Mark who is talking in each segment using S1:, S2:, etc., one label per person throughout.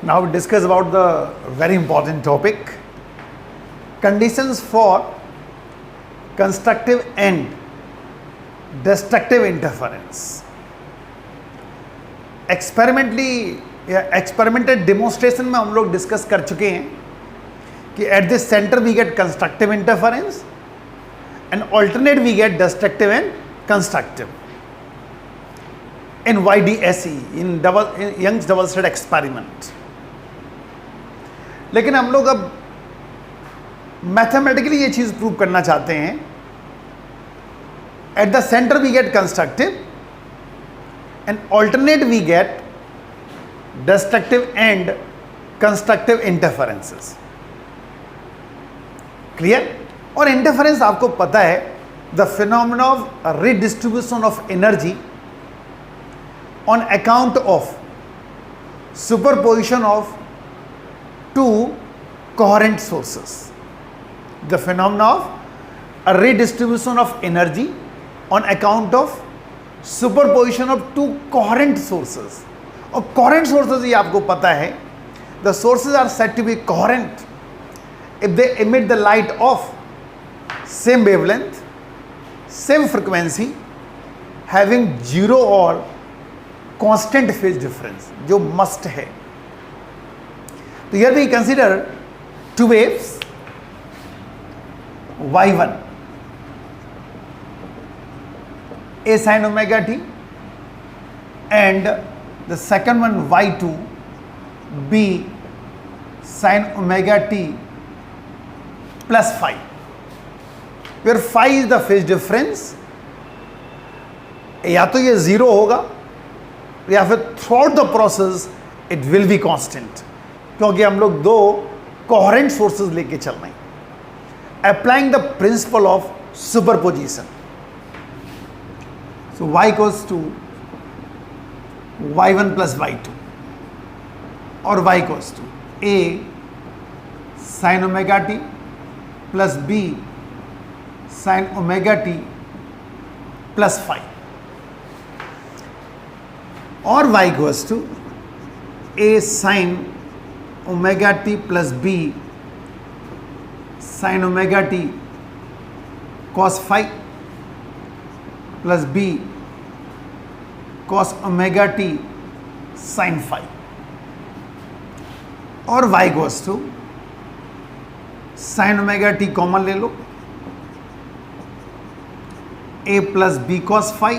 S1: Now we discuss about the very important topic, conditions for constructive and destructive interference. Experimented demonstration में हम लोग discuss कर चुके हैं कि at this centre we get constructive interference and alternate we get destructive and constructive in YDSE, in Young's double slit experiment. लेकिन हम लोग अब मैथमेटिकली ये चीज प्रूव करना चाहते हैं. At the centre we get constructive and alternate we get destructive and constructive interferences. Clear? और interference आपको पता है, the phenomena of redistribution of energy on account of superposition of two coherent sources. The phenomena of redistribution of energy on account of superposition of two coherent sources. और coherent sources ये आपको पता है, the sources are said to be coherent if they emit the light of same wavelength, same frequency, having zero और constant phase difference, जो must है. तो here we consider two waves Y1 A sin omega t and the second one Y2 B sin omega t plus phi, where phi is the phase difference. या तो ये zero होगा या फिर throughout the process it will be constant, क्योंकि हम लोग दो कोहेरेंट सोर्सेज लेके चल रहे हैं. Applying the principle of superposition. So y equals to y1 plus y2 और y equals to a sin omega t plus b sin omega t plus phi, और y equals to a sin omega t plus b sin omega t cos phi plus b cos omega t sin phi, और y goes to sin omega t common ले लो, a plus b cos phi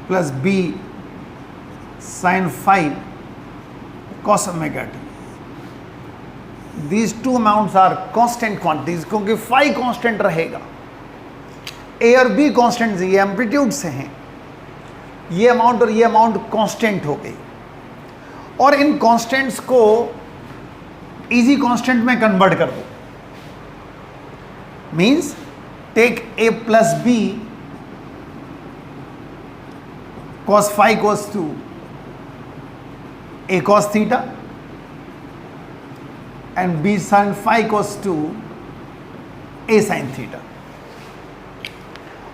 S1: plus b sin phi cos omega t. These two amounts are constant quantities, क्योंकि phi constant रहेगा. ए और be constant, ये amplitude से हैं, ये amount और ये अमाउंट कांस्टेंट हो गई. और इन कांस्टेंट्स को इजी कांस्टेंट में कन्वर्ट कर दो. Means take A plus B cos phi goes to A cos theta and B sine phi goes to A sine theta.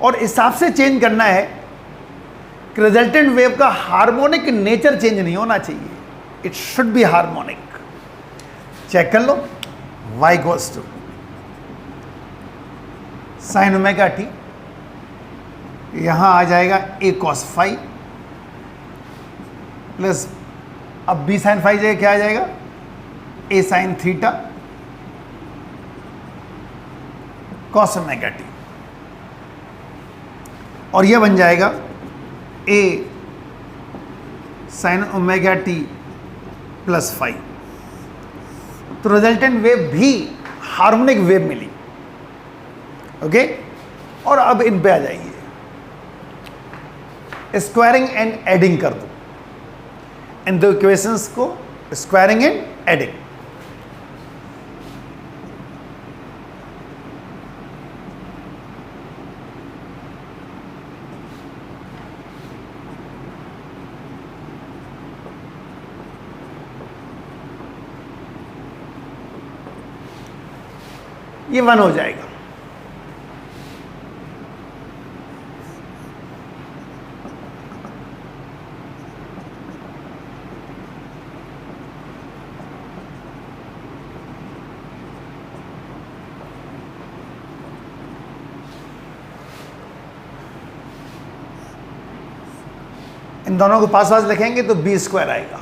S1: और हिसाब से चेंज करना है कि रिजल्टेंट वेव का हार्मोनिक नेचर चेंज नहीं होना चाहिए, it should be harmonic. Check कर लो. y goes to sine omega T, यहां आ जाएगा a cos फाई प्लस अब b साइन फाई जगह क्या आ जाएगा, a sine theta cos omega T, और यह बन जाएगा a sin omega T plus phi. तो रिजल्टेंट वेव भी हार्मोनिक वेव मिली. ओके, और अब इन पे आ जाइए, स्क्वायरिंग एंड एडिंग कर दो. इन दो इक्वेशंस को स्क्वायरिंग एंड एडिंग. ये 1 हो जाएगा. इन दोनों को पास पास लिखेंगे तो बी स्क्वायर आएगा।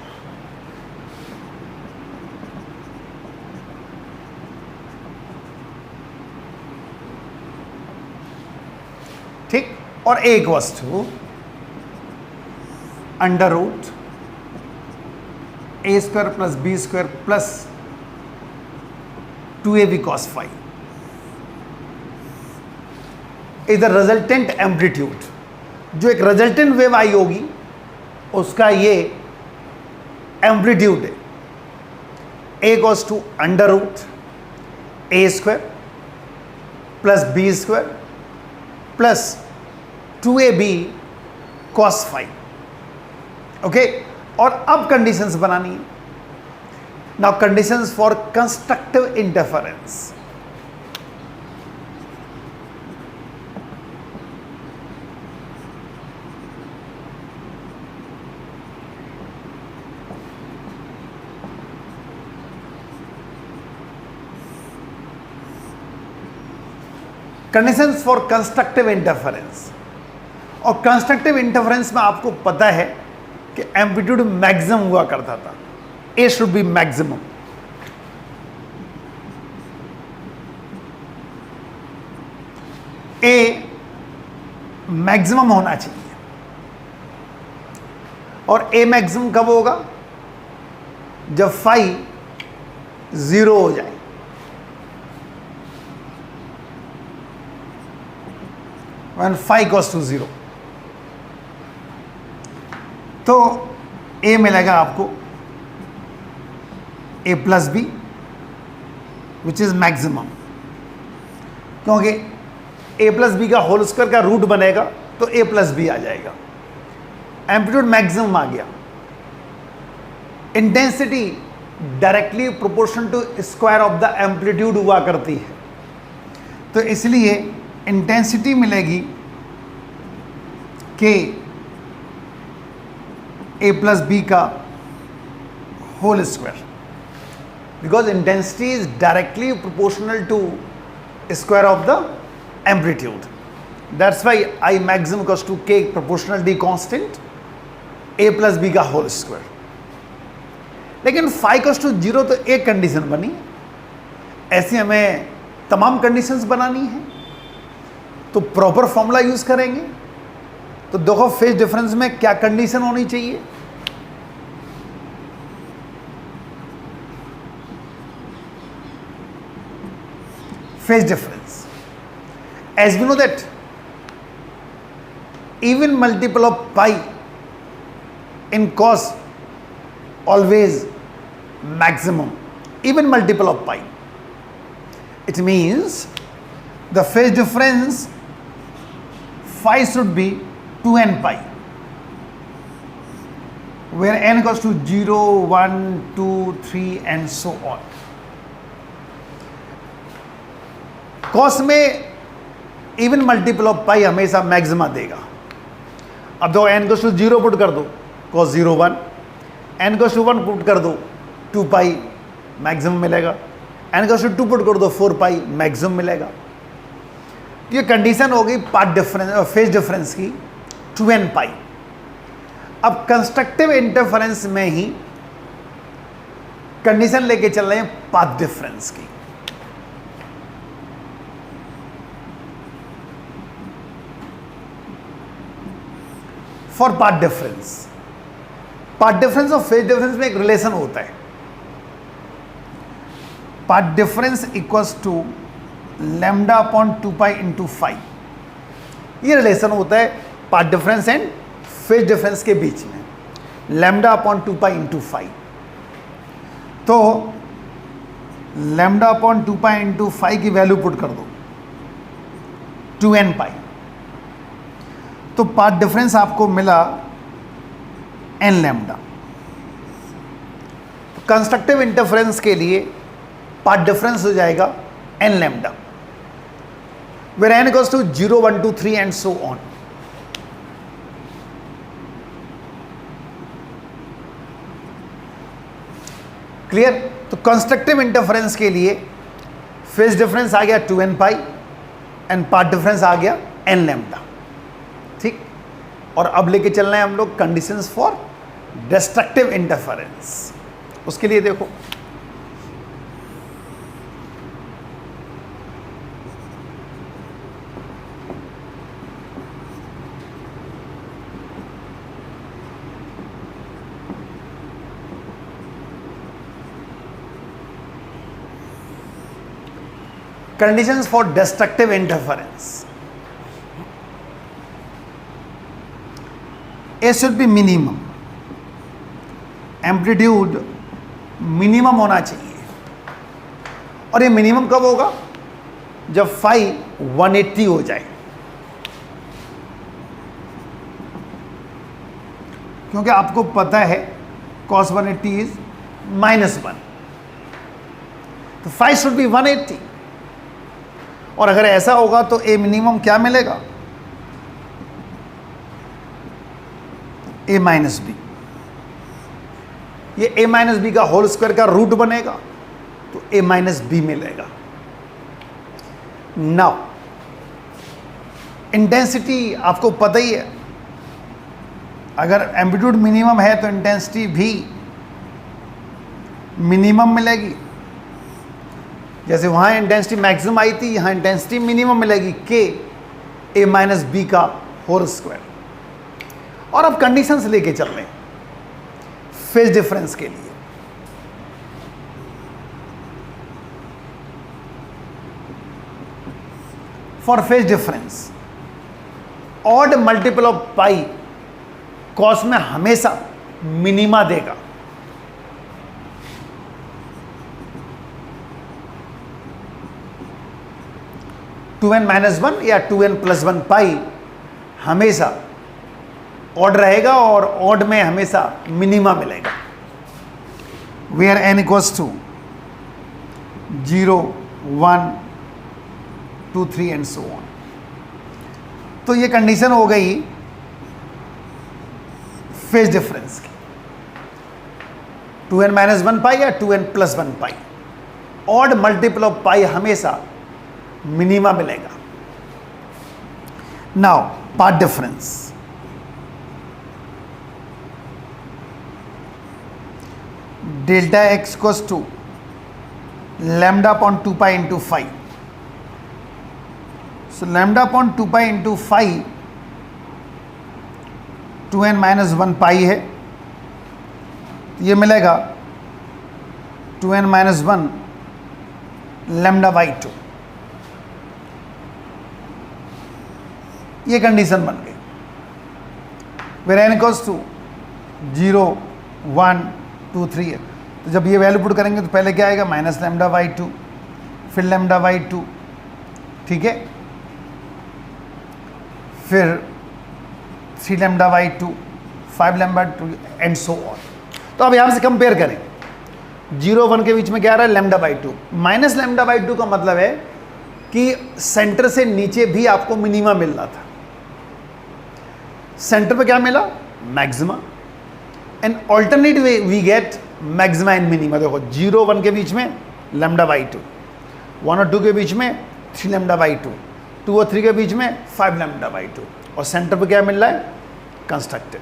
S1: ठीक, और a equals to under root A square plus B square plus 2ab cos phi is the resultant amplitude. जो एक रिजल्टेंट वेव आई होगी उसका ये एम्पलीट्यूड है। a equals to under root A square plus B square plus 2ab cos phi। Okay, और अब conditions बनानी है। Now conditions for constructive interference. Conditions for constructive interference. और कंस्ट्रक्टिव इंटरफेरेंस में आपको पता है कि एम्पलीट्यूड मैक्सिमम हुआ करता था। A should be maximum. A maximum होना चाहिए। और ए मैक्सिमम कब होगा? जब फाई 0 हो जाए। when phi goes to 0 तो a मिलेगा आपको a plus B which is maximum, क्योंकि a प्लस बी का होल स्क्वायर का रूट बनेगा तो a प्लस बी आ जाएगा। एम्पलीट्यूड मैक्सिमम आ गया। Intensity directly proportional to square of the amplitude हुआ करती है, तो इसलिए इंटेंसिटी मिलेगी के ए प्लस बी का whole square, because intensity is directly proportional to square of the amplitude. That's why I maximum equals to K proportionality constant A plus B का whole square. लेकिन phi equals to 0 तो एक condition बनी, ऐसी हमें तमाम conditions बनानी है, तो प्रॉपर फॉर्मूला यूज करेंगे। तो देखो फेज डिफरेंस में क्या कंडीशन होनी चाहिए। Phase difference, as we know that even multiple of pi in cos always maximum, even multiple of pi. It means the phase difference phi should be 2n pi, where n goes to 0, 1, 2, 3 and so on. cos में even multiple of pi हमेशा maxima देगा। अब दो n goes to 0 put कर दो, cos 0 1, n goes to 1 put कर दो 2 pi maximum मिलेगा, n गोस टू 2 पुट कर दो 4 पाई मैक्सिमम मिलेगा। ये कंडीशन हो गई पार्ट डिफरेंस फेज डिफरेंस की 2n पाई। अब कंस्ट्रक्टिव इंटरफेरेंस में ही कंडीशन लेके चल रहे हैं पाथ डिफरेंस की। फॉर पाथ डिफरेंस और फेज डिफरेंस में एक रिलेशन होता है। Path difference equals to lambda upon 2 pi into 5। ये रिलेशन होता है path difference and phase difference के बीच में, लैम्डा अपॉन 2 पाई इंटू 5। तो लैम्डा अपॉन 2 पाई इंटू 5 की वैल्यू पुट कर दो 2n पाई, तो पाथ डिफरेंस आपको मिला n लैम्डा। कंस्ट्रक्टिव इंटरफेरेंस के लिए पाथ डिफरेंस हो जाएगा n lambda, where n equals to 0, 1, 2, 3 and so on. Clear? तो कंस्ट्रक्टिव इंटरफेरेंस के लिए फेज डिफरेंस आ गया 2n pi and path difference आ गया n लैम्डा। ठीक, और अब लेके चलना है हम लोग कंडीशंस फॉर डिस्ट्रक्टिव इंटरफेरेंस। उसके लिए देखो, conditions for destructive interference. A should be minimum, amplitude minimum होना चाहिए। और ये मिनिमम कब होगा? जब फाई 180 हो जाए, क्योंकि आपको पता है cos 180 इज -1, तो फाई शुड बी 180। और अगर ऐसा होगा तो ए मिनिमम क्या मिलेगा? ए माइनस बी। ये ए माइनस बी का होल स्क्वायर का रूट बनेगा, तो ए माइनस बी मिलेगा। नाउ इंटेंसिटी आपको पता ही है, अगर एम्पलीट्यूड मिनिमम है तो इंटेंसिटी भी मिनिमम मिलेगी। जैसे वहाँ इंटेंसिटी मैक्सिमम आई थी, यहाँ इंटेंसिटी मिनिमम मिलेगी, के ए माइनस बी का होल स्क्वायर। और अब कंडीशंस लेके चल रहे हैं फेज डिफरेंस के लिए। For phase difference, odd multiple of pi cos में हमेशा मिनिमा देगा। टू एन माइनस वन या 2n + 1 पाई हमेशा ऑड रहेगा और ऑड में हमेशा मिनिमा मिलेगा। Where n equals to 0, 1, 2, 3 and so on. तो ये कंडीशन हो गई फेज डिफरेंस की। 2n - 1 पाई या 2n + 1 pi, odd multiple of pi हमेशा मिनिमा मिलेगा। Now path difference, delta x equals to lambda upon 2 pi into 5। So lambda upon 2 pi into 5 2n - 1 pi है, ये मिलेगा 2n - 1 लैम्डा बाई 2। ये condition बन गई। वेर n इक्वल्स टू 0, 1, 2, 3 है। तो जब ये वैल्यू पुट करेंगे तो पहले क्या आएगा? माइनस लैम्डा बाई 2, फिर लैम्डा बाई 2, ठीक है, फिर 3 lambda by 2, 5 lambda 2 and so on. तो अब यहाँ से कंपेयर करें, 0, 1 के बीच में क्या आ रहा है? Lambda by 2। Minus lambda by 2 का मतलब है कि सेंटर से नीचे भी आपको मिनिमा मिल रहा था। सेंटर पे क्या मिला? Maxima. And alternate way we get maxima and minima. देखो 0, 1 के बीच में लैम्डा बाई 2, 1 और 2 के बीच में 3 लैम्डा बाई 2, 2 और 3 के बीच में 5 लैम्डा बाई 2, और सेंटर पे क्या मिल रहा है? कंस्ट्रक्टिव।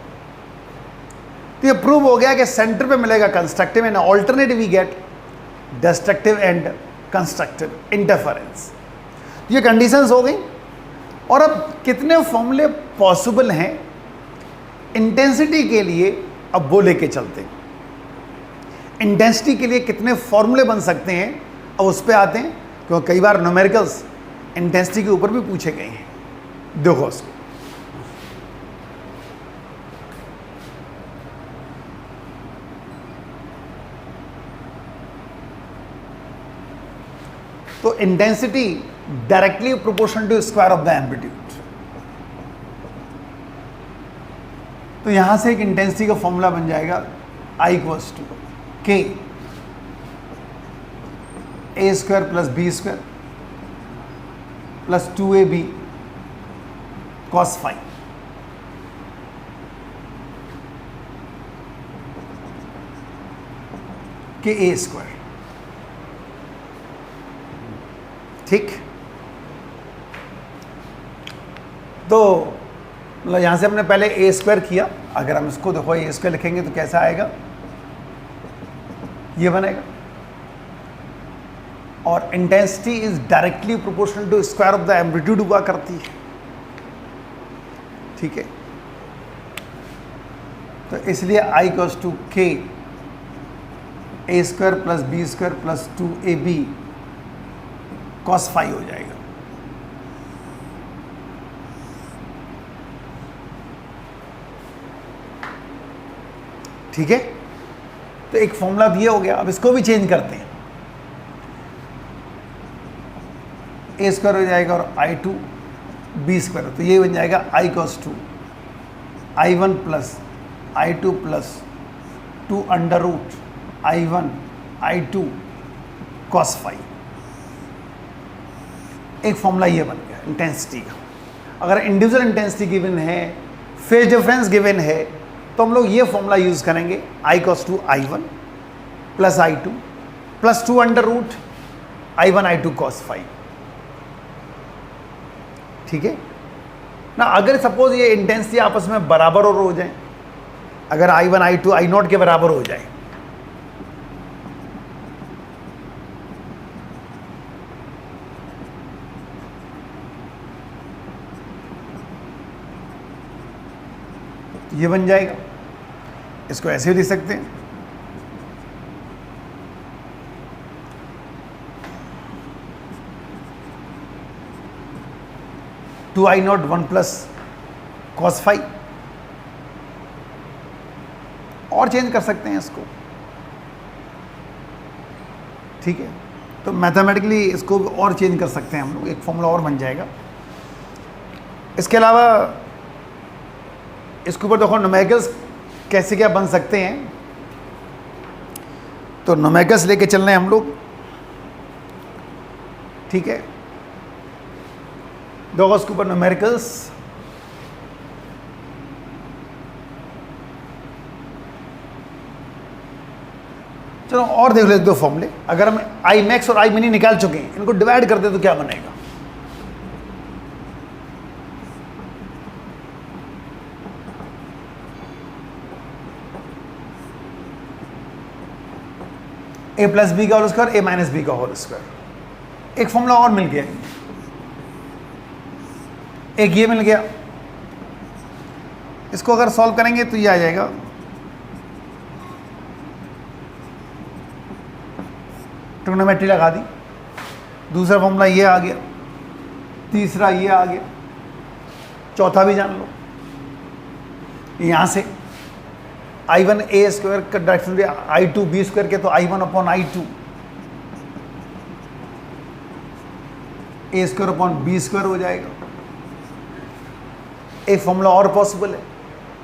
S1: तो ये प्रूव हो गया कि सेंटर पे मिलेगा constructive, and alternate we get destructive and constructive interference. ये कंडीशंस हो गई। और अब कितने फॉर्मूले पॉसिबल हैं इंटेंसिटी के लिए, अब वो लेके चलते हैं। इंटेंसिटी के लिए कितने फॉर्मूले बन सकते हैं, अब उस पर आते हैं, क्योंकि कई बार न्यूमेरिकल्स इंटेंसिटी के ऊपर भी पूछे गए हैं। देखो उसको, तो intensity directly proportional to square of the amplitude. तो यहां से एक इंटेंसिटी का फॉर्मूला बन जाएगा I equals to K A² + B² + 2AB cos phi। KA², ठीक। तो मतलब यहाँ से हमने पहले ए स्क्वायर किया, अगर हम इसको देखो ए स्क्वायर लिखेंगे तो कैसा आएगा, ये बनेगा। और intensity is directly proportional to square of the amplitude हुआ करती है, ठीक है। तो इसलिए I इक्वल्स टू के a square plus B square plus 2ab cos phi हो जाएगा। ठीक है, तो एक फॉर्मूला दिया हो गया। अब इसको भी चेंज करते हैं, ए स्क्वायर हो जाएगा और I2 बी स्क्वायर, तो ये बन जाएगा I equals to I1 plus I2 plus 2 under root I1 I2 cos phi. एक फॉर्मूला ये बन गया इंटेंसिटी का। अगर इंडिविजुअल इंटेंसिटी गिवन है, फेज डिफरेंस गिवन है, तो हम लोग ये फॉर्मूला यूज करेंगे, I equals to I1 plus I2 plus 2 under root I1 I2 cos phi. ठीक है ना। अगर सपोज ये इंटेंसिटी आपस में बराबर और हो जाए, अगर I1 I2 I0 के बराबर हो जाए, तो ये बन जाएगा। इसको ऐसे भी लिख सकते हैं, two I0 1 plus cos phi, और चेंज कर सकते हैं इसको। ठीक है, तो मैथमेटिकली इसको और चेंज कर सकते हैं हम लोग, एक फॉर्मूला और बन जाएगा। इसके अलावा इसके ऊपर देखो न्यूमेरिकल्स कैसे क्या बन सकते हैं, तो न्यूमेरिकल्स लेके चल रहे हैं हम लोग। ठीक है, देखो इसके ऊपर न्यूमेरिकल्स, चलो और देख लेते दो फॉर्मूले। अगर हम आई मैक्स और आई मिनी निकाल चुके हैं, इनको डिवाइड करते तो क्या बनेगा, ए प्लस बी का whole square a minus b का होल स्क्वायर। एक फॉर्मूला और मिल गया, एक ये मिल गया। इसको अगर सॉल्व करेंगे तो ये आ जाएगा, ट्रिग्नोमेट्री लगा दी, दूसरा फॉर्मूला ये आ गया, तीसरा ये आ गया, चौथा भी जान लो। यहाँ से I1 ए स्क्वायर का डायरेक्शन I2 बी स्क्वायर के, तो I1 upon I2 a square upon b square हो जाएगा। एक फॉर्मूला और पॉसिबल है,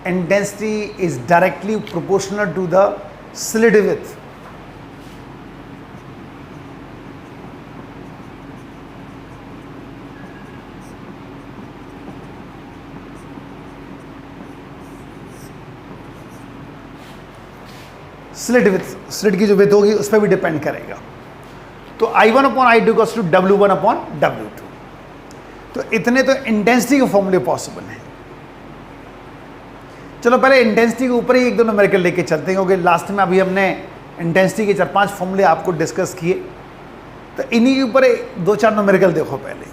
S1: intensity is directly proportional to the slit width. Slit width, slit की जो विड्थ होगी उस पर भी डिपेंड करेगा। तो I1 upon I2 equals to W1 upon W2। तो इतने तो इंटेंसिटी के फॉर्मूले पॉसिबल हैं। चलो पहले इंटेंसिटी के ऊपर ही एक दो न्यूमेरिकल लेके चलते हैं, क्योंकि लास्ट में अभी हमने इंटेंसिटी के 4-5 फॉर्मूले आपको डिस्कस किए, तो इन्हीं के ऊपर 2-4 न्यूमेरिकल देखो पहले।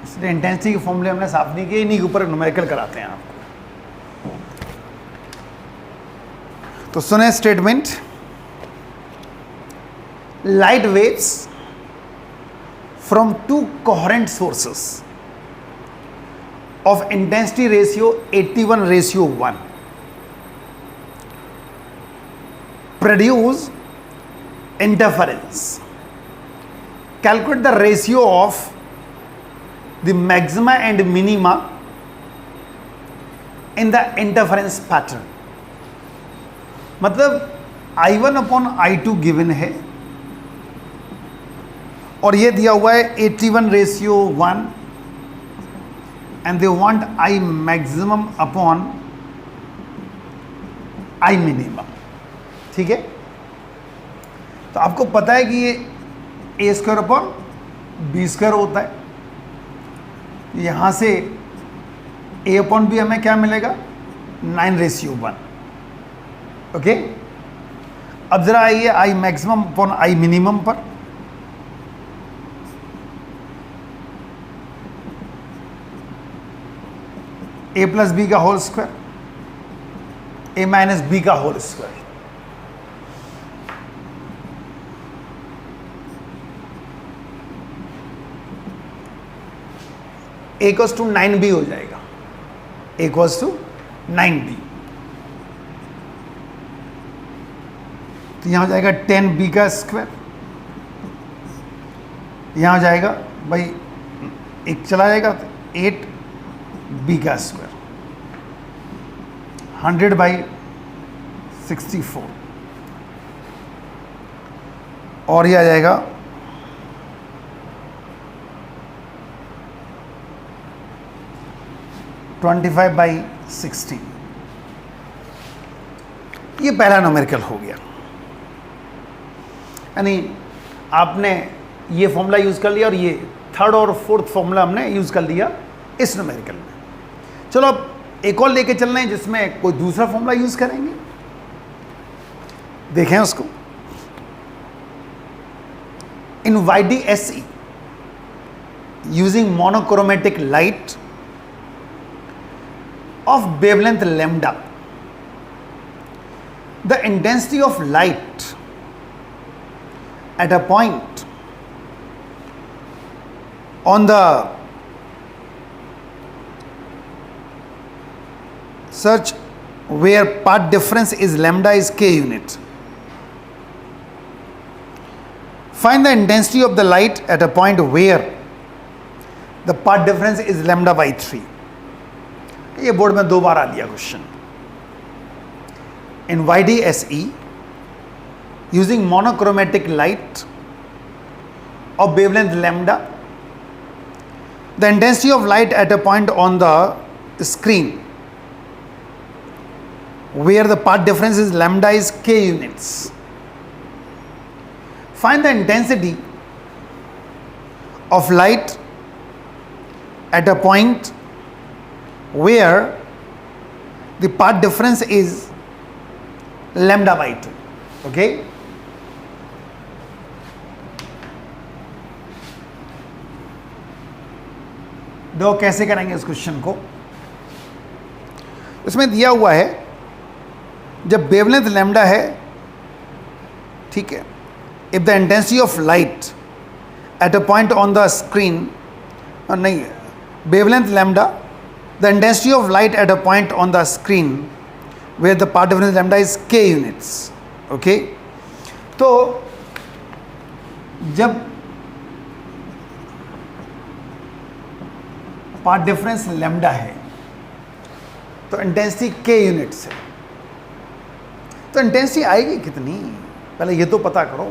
S1: इसलिए इंटेंसिटी के फॉर्मूले हमने साफ नहीं किए, इन्हीं के ऊपर न्यूमेरिकल कराते हैं आपको। तो सुने statement, light waves from two coherent sources of intensity ratio 81:1 produce interference. Calculate the ratio of the maxima and minima in the interference pattern. मतलब I1 अपॉन I2 गिवन है और ये दिया हुआ है 81:1 and they want I maximum upon I minimum. ठीक है, तो आपको पता है कि ये ए स्क्वायर अपॉन बी स्क्वायर होता है, यहां से ए अपॉन बी हमें क्या मिलेगा 9/1। ओके, अब जरा आइए I maximum upon I minimum पर। ए प्लस बी का whole square, a minus b का whole square, equals to 9b हो जाएगा, इक्वल्स टू 9b। तो यहां हो जाएगा 10b का स्क्वायर, यहां हो जाएगा भाई एक चला जाएगा तो 8b का स्क्वायर, 100/64, और ये आ जाएगा 25/16। ये पहला न्यूमेरिकल हो गया, यानी आपने ये फॉर्मूला यूज कर लिया और ये थर्ड और फोर्थ फॉर्मूला हमने यूज कर लिया इस न्यूमेरिकल में। चलो अब एक और लेके चल रहे हैं जिसमें कोई दूसरा फॉर्मूला यूज करेंगे, देखें उसको। इन YDSE using monochromatic light of wavelength lambda, the intensity of light at a point on the such where path difference is lambda is k unit. Find the intensity of the light at a point where the path difference is lambda/3. ये board में 2 बार आ दिया question. In YDSE using monochromatic light of wavelength lambda, the intensity of light at a point on the screen where the path difference is lambda is k units. Find the intensity of light at a point where the path difference is lambda/2. Okay, दो कैसे करेंगे इस question को। इसमें दिया हुआ है जब वेवलेंथ लैम्डा है, ठीक है, if the intensity of light at a point on the screen, नहीं, wavelength lambda, the intensity of light at a point on the screen where the path difference lambda is k units. Okay, तो जब path difference lambda है तो intensity k units है, तो intensity आएगी कितनी, पहले ये तो पता करो।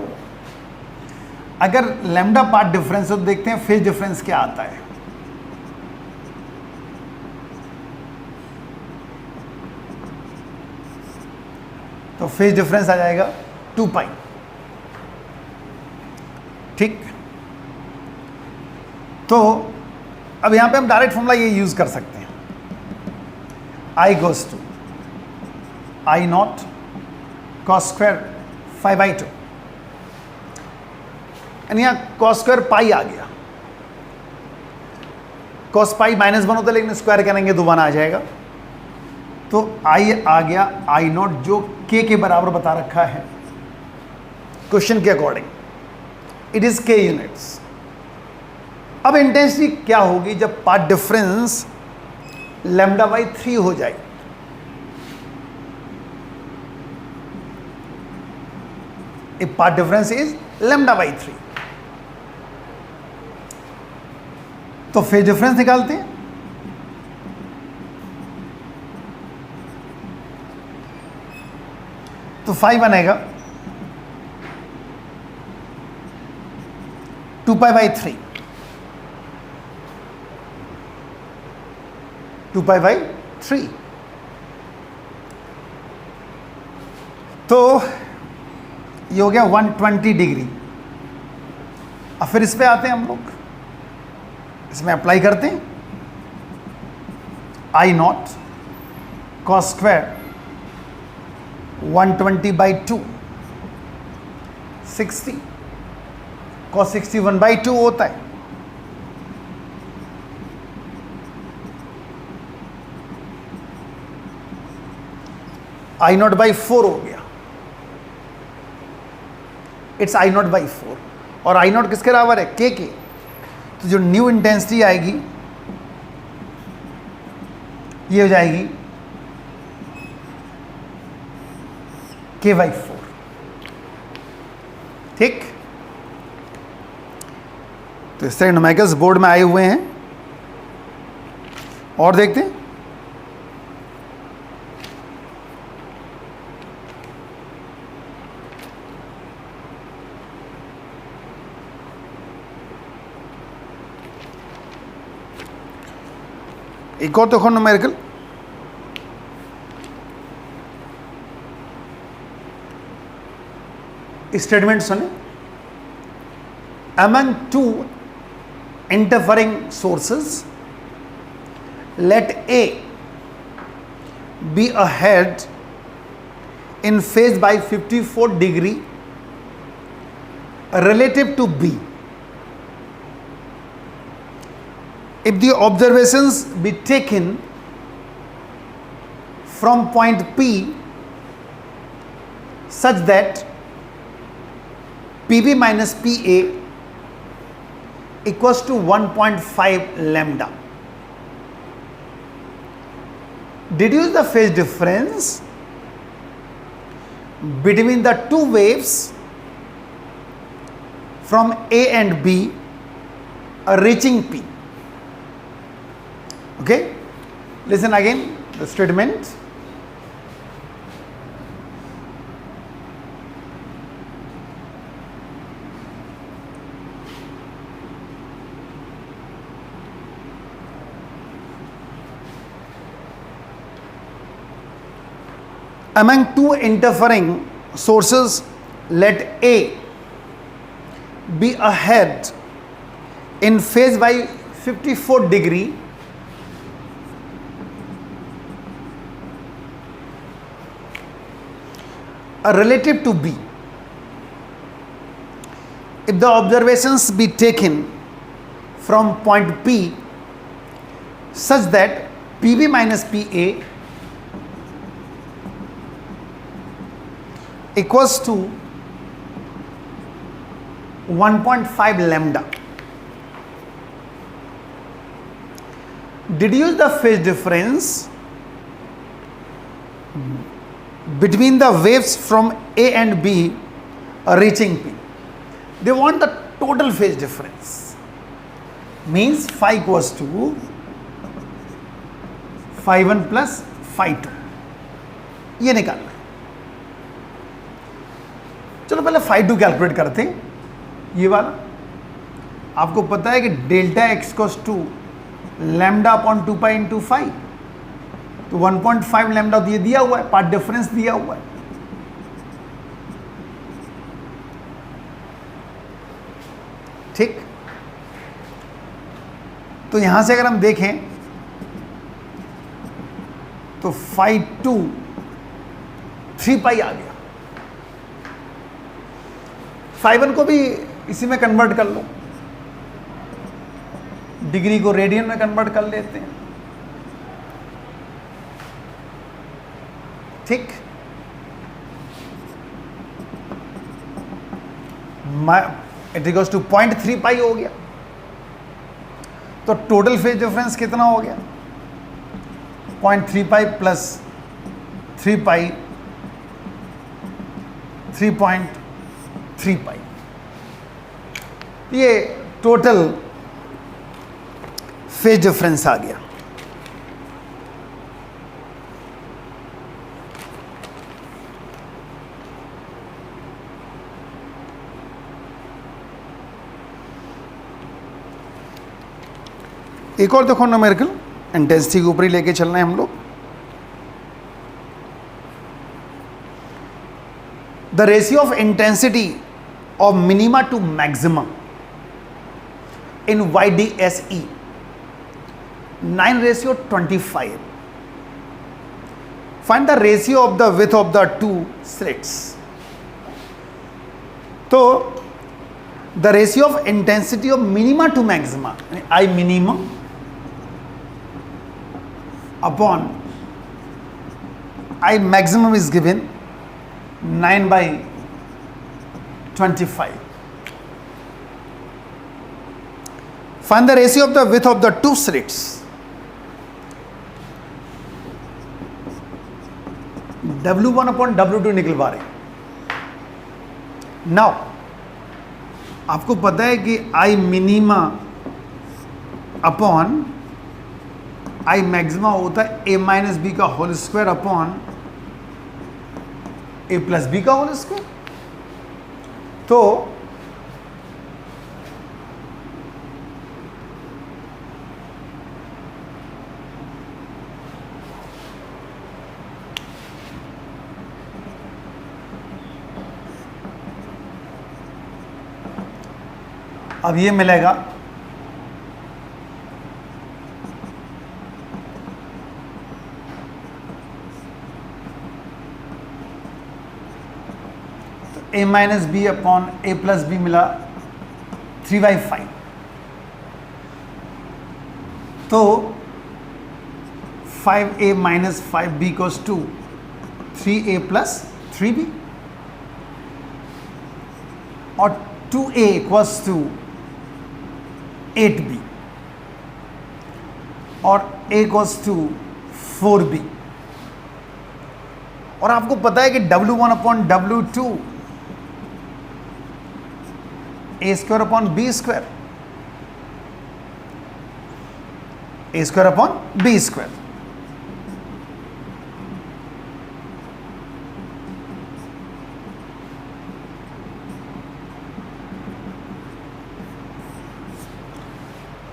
S1: अगर लैम्डा पाथ डिफरेंस है तो देखते हैं फेज डिफरेंस क्या आता है। तो फेज डिफरेंस आ जाएगा 2π, ठीक। तो अब यहां पे हम डायरेक्ट फॉर्मूला ये यूज कर सकते हैं, I goes to I0 cos square 5/2, यानी यहां cos square पाई आ गया, cos पाई -1 होता है लेकिन स्क्वायर करेंगे तो 1 आ जाएगा। तो I आ गया I0 जो k के बराबर बता रखा है क्वेश्चन के according, it is k units. अब इंटेंसिटी क्या होगी जब पाथ डिफरेंस λ/3 हो जाए। इफ पाथ डिफरेंस इज λ/3, तो फेज डिफरेंस निकालते हैं। तो 5 बनेगा 2π/3, 2π/3। तो ये हो गया 120 डिग्री। अब फिर इस पे आते हैं हम लोग, इसमें अप्लाई करते हैं आई नॉट कॉस स्क्वायर 120/2 60 कॉस 61/2 होता है। आई नॉट बाई 4 हो गया, इट्स आई नॉट बाई 4, और आई नॉट किसके बराबर है, के। तो जो न्यू इंटेंसिटी आएगी ये हो जाएगी k/4। ठीक, तो इस तरह न्यूमेरिकल्स बोर्ड में आए हुए हैं। और देखते हैं, एक और देखो न्यूमेरिकल, स्टेटमेंट सुने। Among two interfering sources, let A be ahead in phase by 54 degree relative to B. If the observations be taken from point P such that PB minus PA equals to 1.5 lambda, deduce the phase difference between the two waves from A and B reaching P. Okay, listen again the statement. Among two interfering sources, let A be ahead in phase by 54 degree relative to B. If the observations be taken from point P such that PB minus PA equals to 1.5 lambda, deduce the phase difference between the waves from A and B reaching P. They want the total phase difference, means phi equals to phi 1 plus phi 2, ये निकालना है। चलो पहले phi 2 calculate करते हैं। ये वाला आपको पता है कि delta x equals to lambda upon 2 pi into phi, तो 1.5 लैम्डा तो ये दिया हुआ है, पार्ट डिफरेंस दिया हुआ है। ठीक, तो यहां से अगर हम देखें तो phi 2 3 पाई आ गया। phi 1 को भी इसी में कन्वर्ट कर लो, डिग्री को रेडियन में कन्वर्ट कर लेते हैं। ठीक, इट इक्वल्स टू 0.3 पाई हो गया। तो टोटल फेज डिफरेंस कितना हो गया, 0.3 पाई प्लस 3 पाई 3.3 पाई, ये टोटल फेज डिफरेंस आ गया। एक और देखो न्यूमेरिकल, इंटेंसिटी के ऊपर ही लेके चलना है हम लोग। The ratio of intensity of minima to maximum in YDSE 9:25. Find the ratio of the width of the two slits. तो the ratio of intensity of minima to maxima, I minimum upon I maximum is given 9/25. Find the ratio of the width of the two slits. W1 upon W2 निकलवा रहे. Now आपको पता है कि I minima upon I maxima होता है a minus b का whole square upon a plus B का होल स्क्वायर. तो अब ये मिलेगा तो a minus b upon a plus b मिला 3/5. तो 5a minus 5b equals to 3a plus 3b और 2a इक्वल्स टू 8b और a इक्वल्स टू 4b. और आपको पता है कि W1 upon W2 a square upon b square, a square upon b square.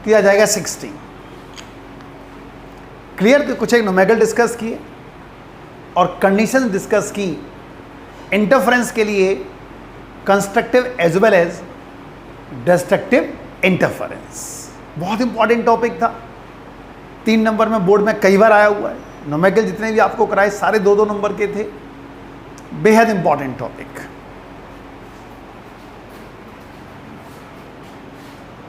S1: किया जाएगा 60. क्लियर. तो कुछ एक न्यूमेरिकल डिस्कस किए और कंडीशन डिस्कस की इंटरफेरेंस के लिए, constructive as well as destructive interference. बहुत इंपॉर्टेंट टॉपिक था. 3 नंबर में बोर्ड में कई बार आया हुआ है. न्यूमेरिकल जितने भी आपको कराए सारे 2-2 नंबर के थे. बेहद इंपॉर्टेंट टॉपिक.